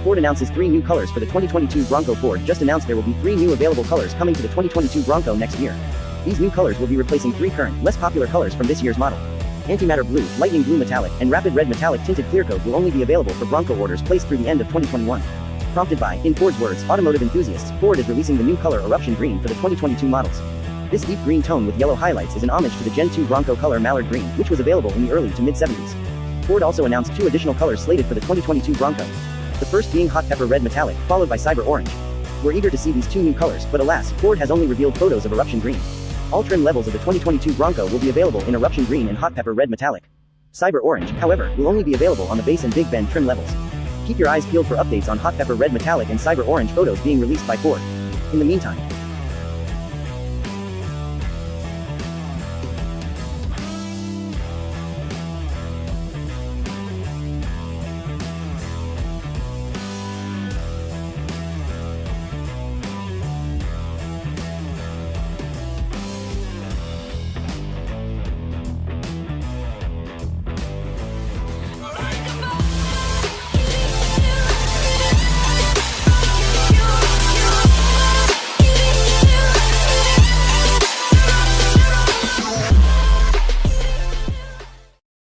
Ford announces 3 new colors for the 2022 Bronco. Ford just announced there will be 3 new available colors coming to the 2022 Bronco next year. These new colors will be replacing 3 current, less popular colors from this year's model. Antimatter Blue, Lightning Blue Metallic, and Rapid Red Metallic Tinted Clearcoat will only be available for Bronco orders placed through the end of 2021. Prompted by, in Ford's words, Automotive Enthusiasts, Ford is releasing the new color Eruption Green for the 2022 models. This deep green tone with yellow highlights is an homage to the Gen-2 Bronco color Mallard Green, which was available in the early to mid-70s. Ford also announced 2 additional colors slated for the 2022 Bronco. The first being Hot Pepper Red Metallic, followed by Cyber Orange. We're eager to see these 2 new colors, but alas, Ford has only revealed photos of Eruption Green. All trim levels of the 2022 Bronco will be available in Eruption Green and Hot Pepper Red Metallic. Cyber Orange, however, will only be available on the base and Big Bend trim levels. Keep your eyes peeled for updates on Hot Pepper Red Metallic and Cyber Orange photos being released by Ford. In the meantime,